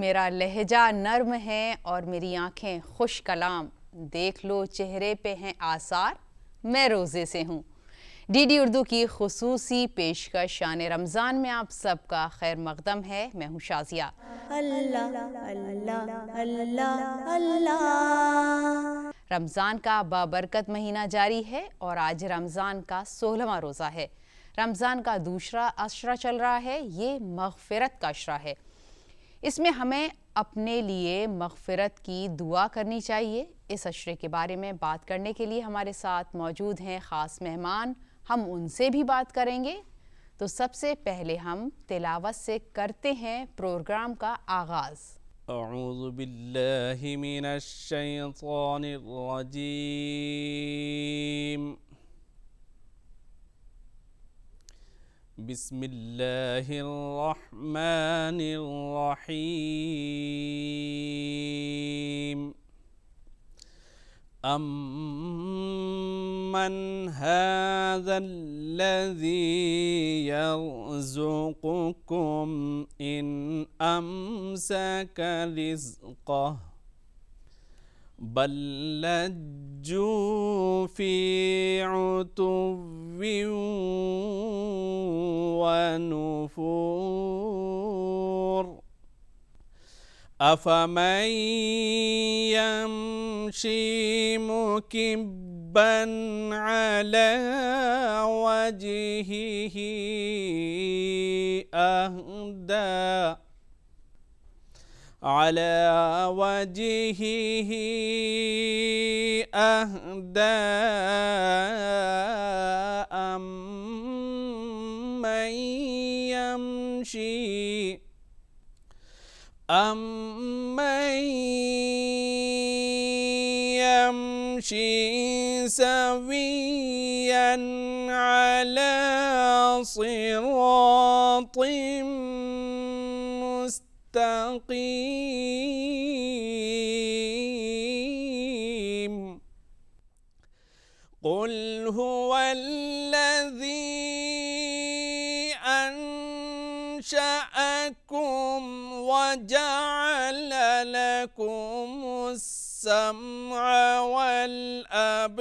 میرا لہجہ نرم ہے اور میری آنکھیں خوش کلام، دیکھ لو چہرے پہ ہیں آثار، میں روزے سے ہوں۔ ڈی ڈی اردو کی خصوصی پیشکش شان رمضان میں آپ سب کا خیر مقدم ہے۔ میں ہوں شازیہ۔ اللہ اللہ اللہ اللہ۔ رمضان کا بابرکت مہینہ جاری ہے اور آج رمضان کا 16واں روزہ ہے۔ رمضان کا دوسرا عشرہ چل رہا ہے، یہ مغفرت کا عشرہ ہے۔ اس میں ہمیں اپنے لیے مغفرت کی دعا کرنی چاہیے۔ اس عشرے کے بارے میں بات کرنے کے لیے ہمارے ساتھ موجود ہیں خاص مہمان، ہم ان سے بھی بات کریں گے۔ تو سب سے پہلے ہم تلاوت سے کرتے ہیں پروگرام کا آغاز۔ اعوذ باللہ من الشیطان الرجیم، بسم اللہ الرحمن الرحیم۔ أَمَّنْ هَذَا الَّذِي يَرْزُقُكُمْ إِنْ أَمْسَكَ رِزْقَهُ بَل لَجُّوا فِي عُتُوٍّ وَنُفُورٍ۔ أَفَمَن يَمْشِي مُكِبًّا عَلَى وَجْهِهِ أَهْدَىٰ أَمَّن يَمْشِي سَوِيًّا عَلَى صِرَاطٍ مُّسْتَقِيمٍ۔ قُلْ هُوَ الَّذِي أَنشَأَكُمْ وَجَعَلَ لَكُمُ السَّمْعَ وَالْأَبْصَارَ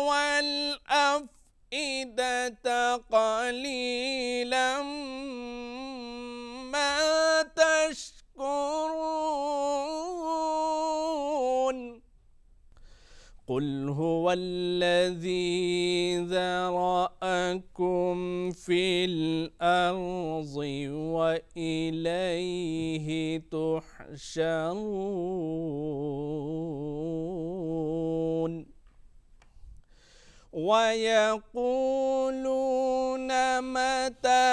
وَالْأَفْئِدَةَ قَلِيلًا مَا تَشْكُرُونَ۔ قُلْ هُوَ الَّذِي ذَرَأَكُمْ فِي الْأَرْضِ وَإِلَيْهِ تُحْشَرُونَ۔ وَيَقُولُونَ مَتَى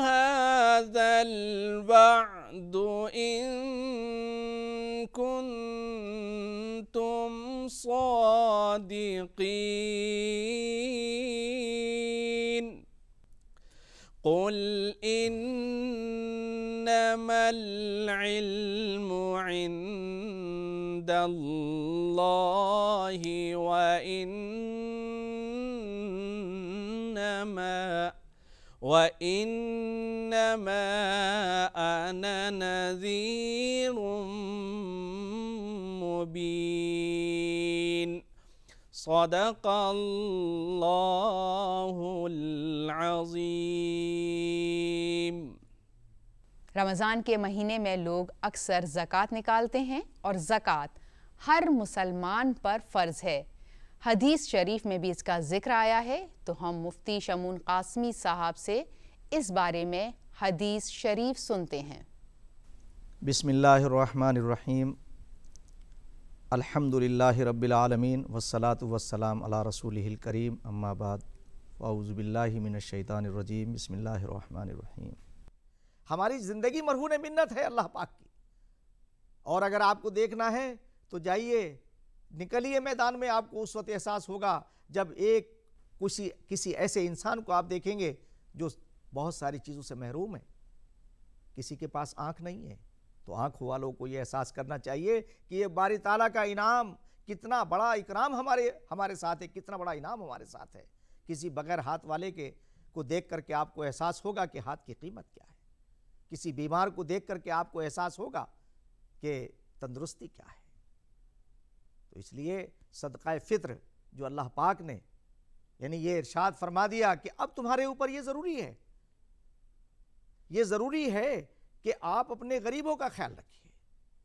هَذَا الْوَعْدُ إِن كُنتُمْ صَادِقِينَ۔ قُلْ إِنَّمَا الْعِلْمُ عِندَ اللَّهِ وَإِنَّمَا أَنَا نَذِيرٌ مُبِينٌ۔ صدق اللہ العظیم۔ رمضان کے مہینے میں لوگ اکثر زکوٰۃ نکالتے ہیں اور زکوٰۃ ہر مسلمان پر فرض ہے۔ حدیث شریف میں بھی اس کا ذکر آیا ہے، تو ہم مفتی شمون قاسمی صاحب سے اس بارے میں حدیث شریف سنتے ہیں۔ بسم اللہ الرحمن الرحیم، الحمد للہ رب العالمین والصلاة والسلام علی رسولہ الکریم، اما بعد، اعوذ باللہ من الشیطان الرجیم، بسم اللہ الرحمن الرحیم۔ ہماری زندگی مرہون منت ہے اللہ پاک کی، اور اگر آپ کو دیکھنا ہے تو جائیے نکلیے میدان میں۔ آپ کو اس وقت احساس ہوگا جب کسی ایسے انسان کو آپ دیکھیں گے جو بہت ساری چیزوں سے محروم ہے، کسی کے پاس آنکھ نہیں ہے، تو آنکھ والوں کو یہ احساس کرنا چاہیے کہ یہ باری تعالیٰ کا انعام، کتنا بڑا اکرام ہمارے ساتھ ہے، کتنا بڑا انعام ہمارے ساتھ ہے۔ کسی بغیر ہاتھ والے کو دیکھ کر کے آپ کو احساس ہوگا کہ ہاتھ کی قیمت کیا ہے۔ کسی بیمار کو دیکھ کر کے آپ کو احساس ہوگا کہ تندرستی کیا ہے۔ تو اس لیے صدقہ فطر جو اللہ پاک نے یعنی یہ ارشاد فرما دیا کہ اب تمہارے اوپر یہ ضروری ہے کہ آپ اپنے غریبوں کا خیال رکھیے۔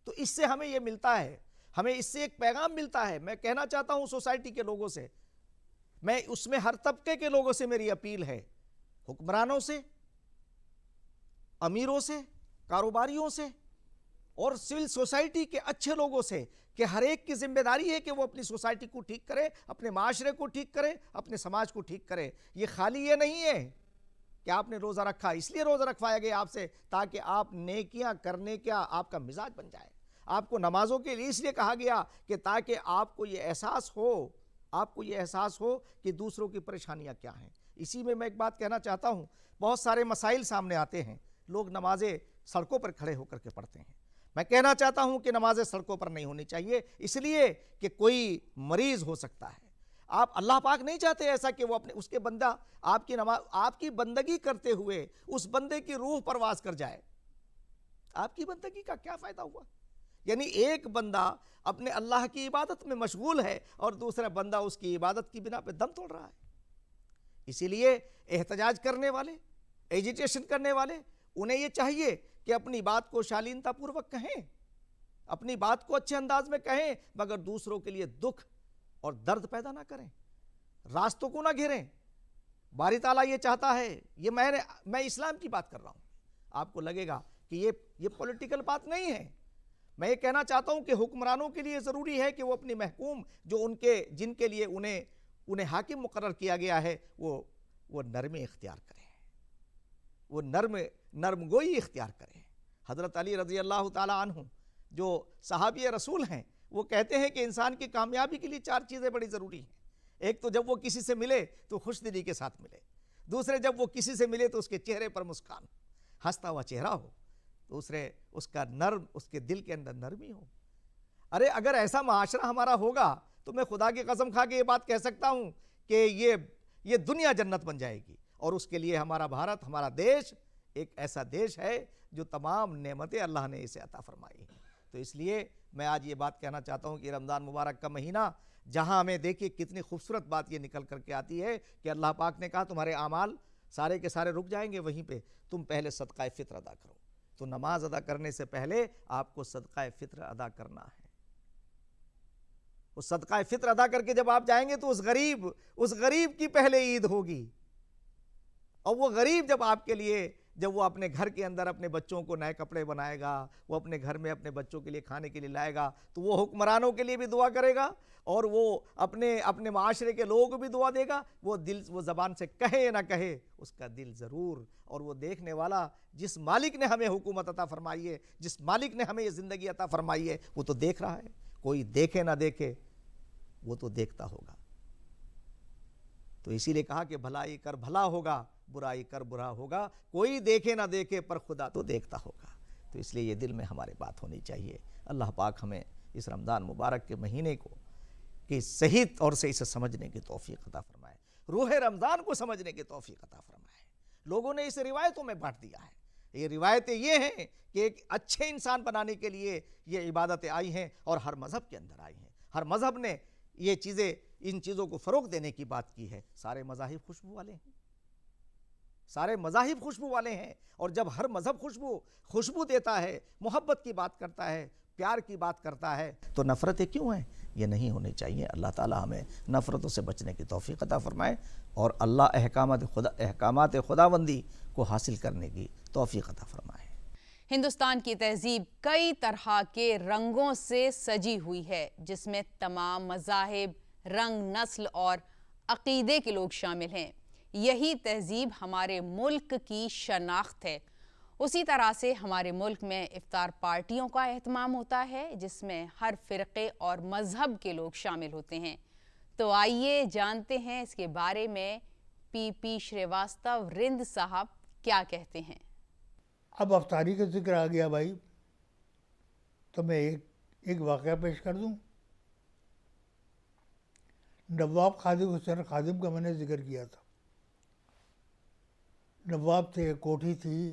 تو اس سے ہمیں یہ ملتا ہے، ہمیں اس سے ایک پیغام ملتا ہے۔ میں کہنا چاہتا ہوں سوسائٹی کے لوگوں سے، میں اس میں ہر طبقے کے لوگوں سے میری اپیل ہے، حکمرانوں سے، امیروں سے، کاروباریوں سے اور سول سوسائٹی کے اچھے لوگوں سے کہ ہر ایک کی ذمہ داری ہے کہ وہ اپنی سوسائٹی کو ٹھیک کرے، اپنے معاشرے کو ٹھیک کرے، اپنے سماج کو ٹھیک کرے۔ یہ خالی یہ نہیں ہے کہ آپ نے روزہ رکھا، اس لیے روزہ رکھوایا گیا آپ سے تاکہ آپ نیکیاں کرنے کا آپ کا مزاج بن جائے۔ آپ کو نمازوں کے لیے اس لیے کہا گیا کہ تاکہ آپ کو یہ احساس ہو کہ دوسروں کی پریشانیاں کیا ہیں۔ اسی میں ایک بات کہنا چاہتا ہوں، بہت سارے مسائل سامنے آتے ہیں، لوگ نمازیں سڑکوں پر کھڑے ہو کر کے پڑھتے ہیں۔ میں کہنا چاہتا ہوں کہ نمازیں سڑکوں پر نہیں ہونی چاہیے، اس لیے کہ کوئی مریض ہو سکتا ہے۔ آپ اللہ پاک نہیں چاہتے ایسا کہ وہ اس کے بندہ آپ کی بندگی کرتے ہوئے اس بندے کی روح پرواز کر جائے۔ آپ کی بندگی کا کیا فائدہ ہوا؟ یعنی ایک بندہ اپنے اللہ کی عبادت میں مشغول ہے اور دوسرا بندہ اس کی عبادت کی بنا پہ دم توڑ رہا ہے۔ اسی لیے احتجاج کرنے والے، ایجیٹیشن کرنے والے، انہیں یہ چاہیے کہ اپنی بات کو شالینتا پوروک کہیں، اپنی بات کو اچھے انداز میں کہیں، مگر دوسروں کے لیے دکھ اور درد پیدا نہ کریں، راستوں کو نہ گھیریں۔ باری تعالیٰ یہ چاہتا ہے، یہ میں اسلام کی بات کر رہا ہوں، آپ کو لگے گا کہ یہ پولیٹیکل بات نہیں ہے۔ میں یہ کہنا چاہتا ہوں کہ حکمرانوں کے لیے ضروری ہے کہ وہ اپنی محکوم جو جن کے لیے انہیں حاکم مقرر کیا گیا ہے وہ نرمی اختیار کریں، وہ نرم گوئی اختیار کریں۔ حضرت علی رضی اللہ تعالیٰ عنہ جو صحابی رسول ہیں، وہ کہتے ہیں کہ انسان کی کامیابی کے لیے 4 چیزیں بڑی ضروری ہیں۔ ایک تو جب وہ کسی سے ملے تو خوش دلی کے ساتھ ملے، دوسرے جب وہ کسی سے ملے تو اس کے چہرے پر مسکان، ہنستا ہوا چہرہ ہو، دوسرے اس کے دل کے اندر نرمی ہو۔ ارے اگر ایسا معاشرہ ہمارا ہوگا تو میں خدا کی قسم کھا کے یہ بات کہہ سکتا ہوں کہ یہ دنیا جنت بن جائے گی، اور اس کے لیے ہمارا بھارت، ہمارا دیش ایک ایسا دیش ہے جو تمام نعمتیں اللہ نے اسے عطا فرمائی ہیں۔ تو اس لیے میں آج یہ بات کہنا چاہتا ہوں کہ رمضان مبارک کا مہینہ جہاں ہمیں دیکھیے کتنی خوبصورت بات یہ نکل کر کے آتی ہے کہ اللہ پاک نے کہا تمہارے اعمال سارے کے سارے رک جائیں گے وہیں پہ، تم پہلے صدقہ فطر ادا کرو۔ تو نماز ادا کرنے سے پہلے آپ کو صدقہ فطر ادا کرنا ہے۔ وہ صدقہ فطر ادا کر کے جب آپ جائیں گے تو اس غریب کی پہلے عید ہوگی، اور وہ غریب جب آپ کے لیے جب وہ اپنے گھر کے اندر اپنے بچوں کو نئے کپڑے بنائے گا، وہ اپنے گھر میں اپنے بچوں کے لیے کھانے کے لیے لائے گا، تو وہ حکمرانوں کے لیے بھی دعا کرے گا اور وہ اپنے معاشرے کے لوگوں کو بھی دعا دے گا۔ وہ زبان سے کہے یا نہ کہے، اس کا دل ضرور، اور وہ دیکھنے والا جس مالک نے ہمیں حکومت عطا فرمائی ہے، جس مالک نے ہمیں یہ زندگی عطا فرمائی ہے، وہ تو دیکھ رہا ہے۔ کوئی دیکھے نہ دیکھے، وہ تو دیکھتا ہوگا۔ تو اسی لیے کہا کہ بھلائی کر بھلا ہوگا، برائی کر برا ہوگا، کوئی دیکھے نہ دیکھے پر خدا تو دیکھتا ہوگا۔ تو اس لیے یہ دل میں ہمارے بات ہونی چاہیے۔ اللہ پاک ہمیں اس رمضان مبارک کے مہینے کو کہ صحیح طور سے اسے سمجھنے کی توفیق عطا فرمائے، روح رمضان کو سمجھنے کی توفیق عطا فرمائے۔ لوگوں نے اسے روایتوں میں بانٹ دیا ہے، یہ روایتیں یہ ہیں کہ ایک اچھے انسان بنانے کے لیے یہ عبادتیں آئی ہیں اور ہر مذہب کے اندر آئی ہیں۔ ہر مذہب نے ان چیزوں کو فروغ دینے کی بات کی ہے۔ سارے مذاہب خوشبو والے ہیں، سارے مذاہب خوشبو والے ہیں، اور جب ہر مذہب خوشبو دیتا ہے، محبت کی بات کرتا ہے، پیار کی بات کرتا ہے، تو نفرتیں کیوں ہیں؟ یہ نہیں ہونی چاہیے۔ اللہ تعالی ہمیں نفرتوں سے بچنے کی توفیق عطا فرمائے اور اللہ احکامات خداوندی کو حاصل کرنے کی توفیق عطا فرمائے۔ ہندوستان کی تہذیب کئی طرح کے رنگوں سے سجی ہوئی ہے، جس میں تمام مذاہب، رنگ، نسل اور عقیدے کے لوگ شامل ہیں۔ یہی تہذیب ہمارے ملک کی شناخت ہے۔ اسی طرح سے ہمارے ملک میں افطار پارٹیوں کا اہتمام ہوتا ہے، جس میں ہر فرقے اور مذہب کے لوگ شامل ہوتے ہیں۔ تو آئیے جانتے ہیں اس کے بارے میں پی شریواستو رند صاحب کیا کہتے ہیں۔ اب افطاری کا ذکر آ گیا بھائی، تو میں ایک واقعہ پیش کر دوں۔ نواب خادم حسین خادم کا میں نے ذکر کیا تھا۔ نواب تھے، کوٹھی تھی،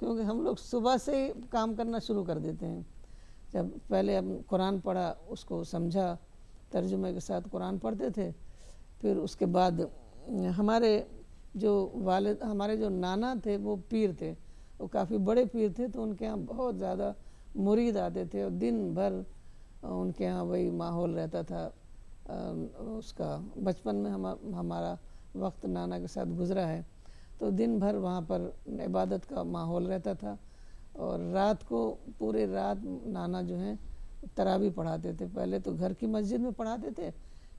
کیونکہ ہم لوگ صبح سے ہی کام کرنا شروع کر دیتے ہیں. جب پہلے ہم قرآن پڑھا، اس کو سمجھا، ترجمے کے ساتھ قرآن پڑھتے تھے. پھر اس کے بعد ہمارے جو نانا تھے وہ پیر تھے، وہ کافی بڑے پیر تھے، تو ان کے ہاں بہت زیادہ مرید آتے تھے اور دن بھر ان کے ہاں وہی ماحول رہتا تھا. اس کا بچپن میں ہمارا وقت نانا کے ساتھ گزرا ہے، تو دن بھر وہاں پر عبادت کا ماحول رہتا تھا. اور رات کو پورے رات نانا جو ہیں تراویح پڑھاتے تھے. پہلے تو گھر کی مسجد میں پڑھاتے تھے،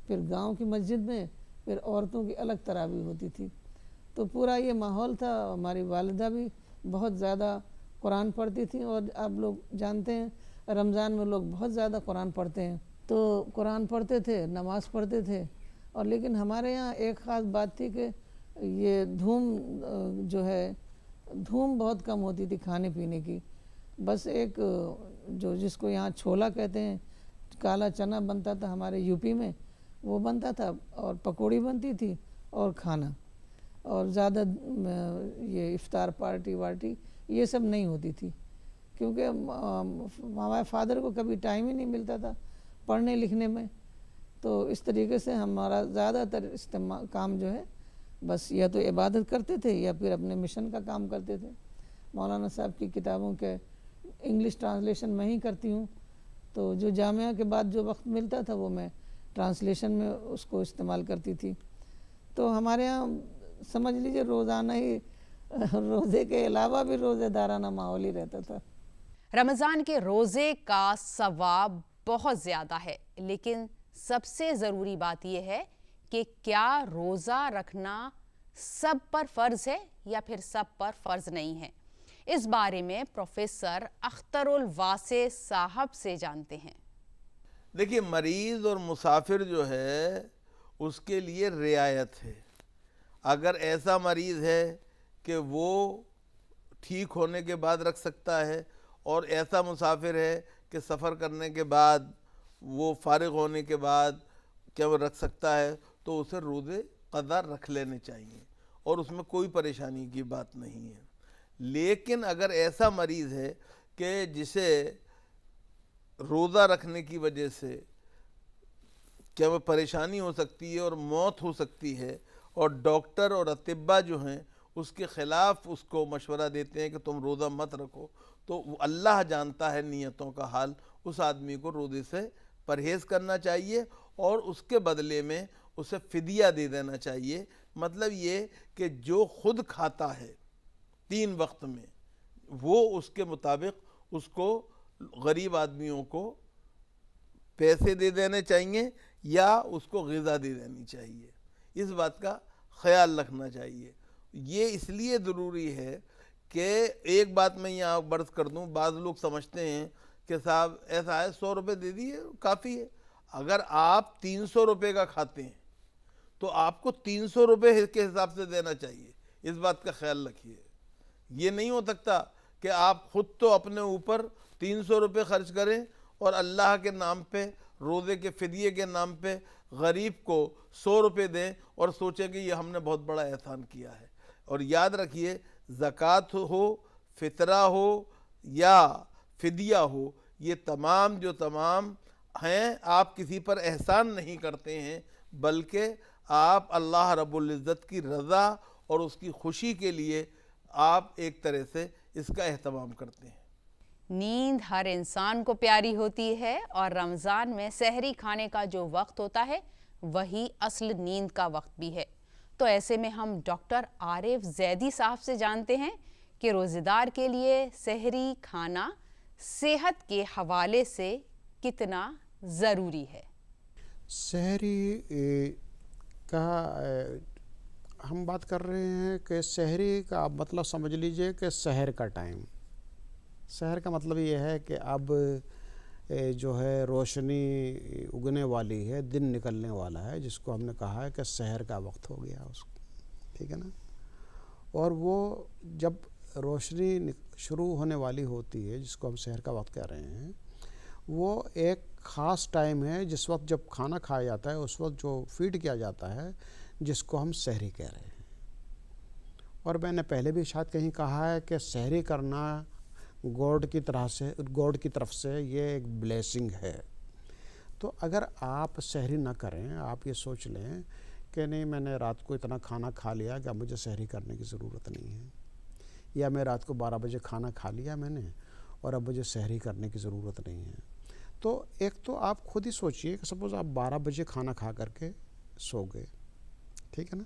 پھر گاؤں کی مسجد میں، پھر عورتوں کی الگ تراویح ہوتی تھی. تو پورا یہ ماحول تھا. ہماری والدہ بھی بہت زیادہ قرآن پڑھتی تھیں، اور آپ لوگ جانتے ہیں رمضان میں لوگ بہت زیادہ قرآن پڑھتے ہیں، تو قرآن پڑھتے تھے، نماز پڑھتے تھے. اور لیکن ہمارے یہاں ایک خاص بات تھی کہ یہ دھوم بہت کم ہوتی تھی کھانے پینے کی. بس ایک جس کو یہاں چھولا کہتے ہیں، کالا چنا بنتا تھا ہمارے یو پی میں، وہ بنتا تھا، اور پکوڑی بنتی تھی اور کھانا. اور زیادہ یہ افطار پارٹی یہ سب نہیں ہوتی تھی، کیونکہ ہمارے فادر کو کبھی ٹائم ہی نہیں ملتا تھا پڑھنے لکھنے میں. تو اس طریقے سے ہمارا زیادہ تر کام جو ہے بس یا تو عبادت کرتے تھے یا پھر اپنے مشن کا کام کرتے تھے. مولانا صاحب کی کتابوں کے انگلش ٹرانسلیشن میں ہی کرتی ہوں، تو جو جامعہ کے بعد جو وقت ملتا تھا وہ میں ٹرانسلیشن میں اس کو استعمال کرتی تھی. تو ہمارے ہاں سمجھ لیجیے روزانہ ہی روزے کے علاوہ بھی روزے دارانہ ماحول ہی رہتا تھا. رمضان کے روزے کا ثواب بہت زیادہ ہے، لیکن سب سے ضروری بات یہ ہے کہ کیا روزہ رکھنا سب پر فرض ہے یا پھر سب پر فرض نہیں ہے. اس بارے میں پروفیسر اختر الواسع صاحب سے جانتے ہیں. دیکھیے، مریض اور مسافر جو ہے اس کے لیے رعایت ہے. اگر ایسا مریض ہے کہ وہ ٹھیک ہونے کے بعد رکھ سکتا ہے، اور ایسا مسافر ہے کہ سفر کرنے کے بعد وہ فارغ ہونے کے بعد کیا وہ رکھ سکتا ہے، تو اسے روزے قضا رکھ لینے چاہیے، اور اس میں کوئی پریشانی کی بات نہیں ہے. لیکن اگر ایسا مریض ہے کہ جسے روزہ رکھنے کی وجہ سے کیا وہ پریشانی ہو سکتی ہے اور موت ہو سکتی ہے، اور ڈاکٹر اور اطباء جو ہیں اس کے خلاف اس کو مشورہ دیتے ہیں کہ تم روزہ مت رکھو، تو اللہ جانتا ہے نیتوں کا حال. اس آدمی کو روزے سے پرہیز کرنا چاہیے، اور اس کے بدلے میں اسے فدیہ دے دینا چاہیے. مطلب یہ کہ جو خود کھاتا ہے 3 وقت میں، وہ اس کے مطابق اس کو غریب آدمیوں کو پیسے دے دینے چاہیے یا اس کو غذا دے دینی چاہیے. اس بات کا خیال رکھنا چاہیے. یہ اس لیے ضروری ہے کہ ایک بات میں یہاں برس کر دوں، بعض لوگ سمجھتے ہیں کہ صاحب ایسا ہے 100 روپے دے دیے کافی ہے. اگر آپ 300 روپے کا کھاتے ہیں تو آپ کو 300 روپے کے حساب سے دینا چاہیے. اس بات کا خیال رکھیے. یہ نہیں ہو سکتا کہ آپ خود تو اپنے اوپر 300 روپے خرچ کریں اور اللہ کے نام پہ، روزے کے فدیے کے نام پہ غریب کو 100 روپے دیں اور سوچیں کہ یہ ہم نے بہت بڑا احسان کیا ہے. اور یاد رکھیے، زکوٰۃ ہو، فطرہ ہو یا فدیہ ہو، یہ تمام ہیں، آپ کسی پر احسان نہیں کرتے ہیں، بلکہ آپ اللہ رب العزت کی رضا اور اس کی خوشی کے لیے آپ ایک طرح سے اس کا اہتمام کرتے ہیں. نیند ہر انسان کو پیاری ہوتی ہے، اور رمضان میں سحری کھانے کا جو وقت ہوتا ہے وہی اصل نیند کا وقت بھی ہے. تو ایسے میں ہم ڈاکٹر عارف زیدی صاحب سے جانتے ہیں کہ روزہ دار کے لیے سحری کھانا صحت کے حوالے سے کتنا ضروری ہے. سحری کا ہم بات کر رہے ہیں کہ سحری کا آپ مطلب سمجھ لیجئے کہ سحر کا ٹائم. سحر کا مطلب یہ ہے کہ اب جو ہے روشنی اگنے والی ہے، دن نکلنے والا ہے، جس کو ہم نے کہا ہے کہ سحر کا وقت ہو گیا اس کو، ٹھیک ہے نا. اور وہ جب روشنی شروع ہونے والی ہوتی ہے، جس کو ہم سحر کا وقت کہہ رہے ہیں، وہ ایک خاص ٹائم ہے جس وقت جب کھانا کھایا جاتا ہے، اس وقت جو فیڈ کیا جاتا ہے، جس کو ہم سحری کہہ رہے ہیں. اور میں نے پہلے بھی شاید کہیں کہا ہے کہ سحری کرنا گاڈ کی طرف سے یہ ایک بلیسنگ ہے. تو اگر آپ سحری نہ کریں, آپ یہ سوچ لیں کہ نہیں میں نے رات کو اتنا کھانا کھا لیا کہ اب مجھے سحری کرنے کی ضرورت نہیں ہے, یا میں رات کو 12 بجے کھانا کھا لیا میں نے اور اب مجھے سحری کرنے کی ضرورت نہیں ہے. تو ایک تو آپ خود ہی سوچئے کہ سپوز آپ 12 بجے کھانا کھا کر کے سو گئے, ٹھیک ہے نا,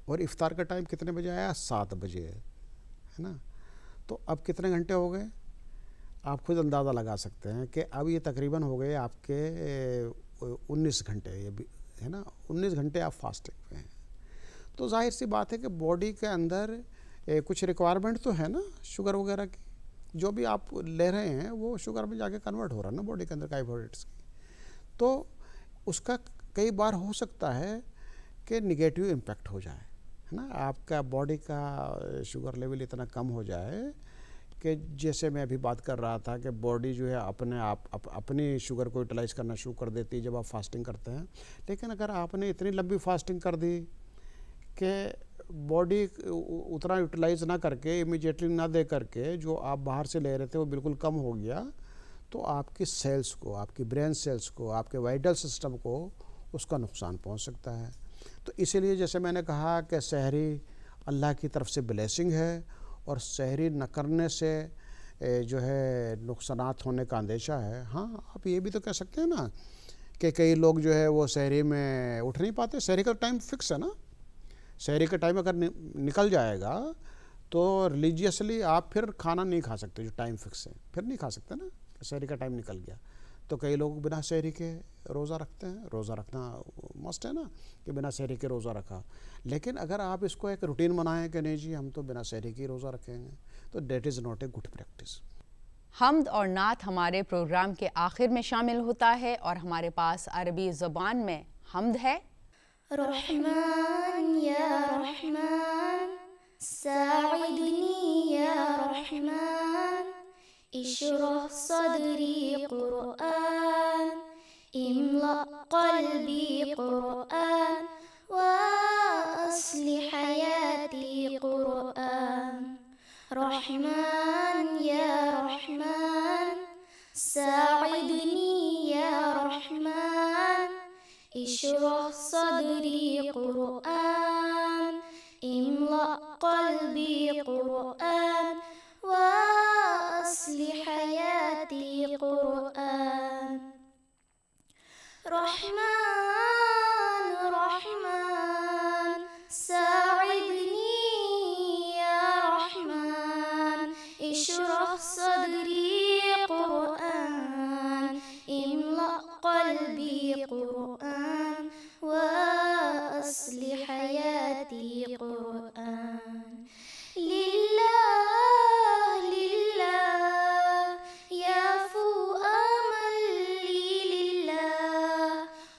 اور افطار کا ٹائم کتنے بجے آیا؟ 7 بجے ہے نا. تو اب کتنے گھنٹے ہو گئے؟ آپ خود اندازہ لگا سکتے ہیں کہ اب یہ تقریباً ہو گئے آپ کے 19 گھنٹے, یہ بھی ہے نا, 19 گھنٹے آپ فاسٹنگ پہ ہیں. تو ظاہر سی بات ہے کہ باڈی کے اندر کچھ ریکوائرمنٹ تو ہے نا شوگر وغیرہ کی, جو بھی آپ لے رہے ہیں وہ شوگر میں جا کے کنورٹ ہو رہا ہے نا باڈی کے اندر کاربوہائیڈریٹس کی. تو اس کا کئی بار ہو سکتا ہے کہ نگیٹیو امپیکٹ ہو جائے, ہے نا, آپ کا باڈی کا شوگر لیول اتنا کم ہو جائے کہ جیسے میں ابھی بات کر رہا تھا کہ باڈی جو ہے اپنی شوگر کو یوٹیلائز کرنا شروع کر دیتی ہے جب آپ فاسٹنگ کرتے ہیں. لیکن اگر آپ نے اتنی لمبی فاسٹنگ کر دی کہ باڈی اتنا یوٹیلائز نہ کر کے, امیجیٹلی نہ دے کر کے جو آپ باہر سے لے رہے تھے وہ بالکل کم ہو گیا, تو آپ کی سیلز کو, آپ کی برین سیلز کو, آپ کے وائٹل سسٹم کو اس کا نقصان پہنچ سکتا ہے. تو اسی لیے جیسے میں نے کہا کہ سحری اللہ کی طرف سے بلیسنگ ہے, اور سحری نہ کرنے سے جو ہے نقصانات ہونے کا اندیشہ ہے. ہاں آپ یہ بھی تو کہہ سکتے ہیں نا کہ کئی لوگ جو ہے وہ سحری میں اٹھ نہیں پاتے. سحری کا ٹائم فکس ہے نا, سحری کا ٹائم اگر نکل جائے گا تو ریلیجیسلی آپ پھر کھانا نہیں کھا سکتے, جو ٹائم فکس ہے پھر نہیں کھا سکتے نا, سحری کا ٹائم نکل گیا. تو کئی لوگ بنا سحری کے روزہ رکھتے ہیں, روزہ رکھنا مسٹ ہے نا کہ بنا سحری کے روزہ رکھا. لیکن اگر آپ اس کو ایک روٹین بنائیں کہ نہیں جی ہم تو بنا سحری کے روزہ رکھیں گے, تو that is not a good practice. حمد اور نعت ہمارے پروگرام کے آخر میں شامل ہوتا ہے, اور ہمارے پاس عربی زبان میں حمد ہے. رحمن یا رحمن ساعدنی یا رحمن اشرح صدری قرآن املأ قلبی قرآن واصلح حیاتی قرآن. رحمن یا رحمن ساعدنی یا رحمن اشرح صدری قرآن املأ قلبی قرآن واصلح حیاتی قرآن. رحمن رحمن ساعدني يا رحمن اشرح صدري قرآن املأ قلبي قرآن وأصلح حياتي قرآن. لله لله يافو أمل لي لله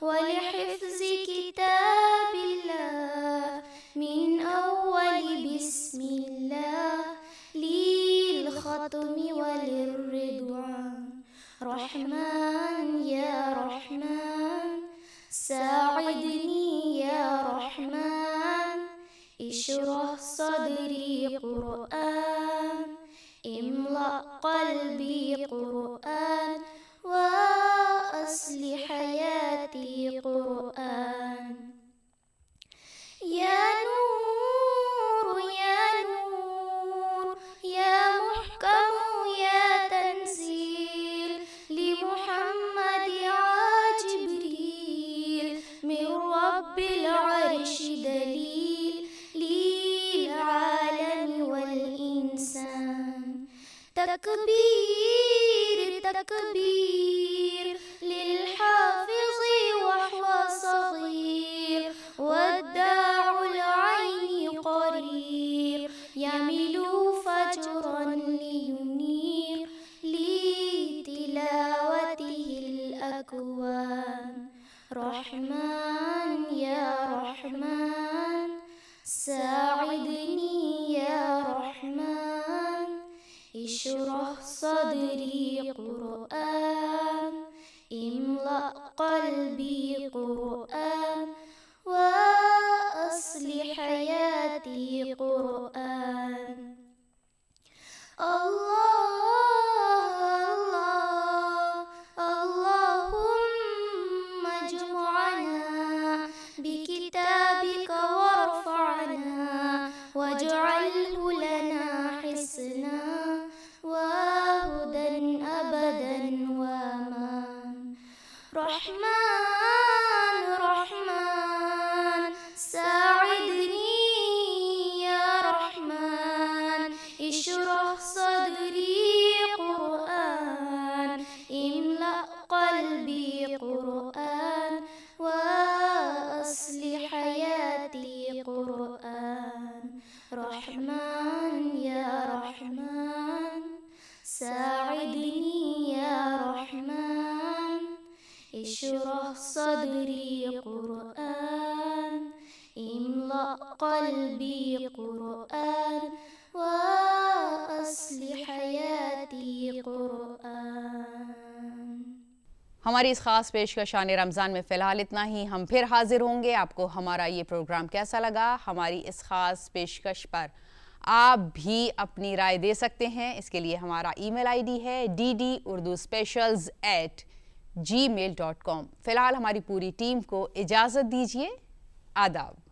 ولحفظ كتاب الله من أول بسم الله للختم وللرضوان. رحمن يا رحمن ساعدني يا رحمن اشرح صدري قرآن املأ قلبي قرآن وأصلح حياتي قرآن. يا نور يا نور يا محكم يا تنزيل لمحمد جبريل من رب العرش دليل للعالم والإنسان. تكبير تكبير للحافظ وهو صغير والداع العين قرير يمل فجرا لينير لتلاوته الأكوان. رحمن يا رحمن ساعدني يا رحمن اشرح صدري قرآن املأ قلبي قرآن وأصلح حياتي قرآن. رحمن یا رحمن ساعدنی یا رحمن اشرح صدری قرآن املأ قلبی قرآن وأصلح حیاتی قرآن. ہماری اس خاص پیشکش شان رمضان میں فی الحال اتنا ہی. ہم پھر حاضر ہوں گے. آپ کو ہمارا یہ پروگرام کیسا لگا؟ ہماری اس خاص پیشکش پر آپ بھی اپنی رائے دے سکتے ہیں. اس کے لیے ہمارا ای میل آئی ڈی ہے ddurduspecials@gmail.com. فی الحال ہماری پوری ٹیم کو اجازت دیجیے. آداب.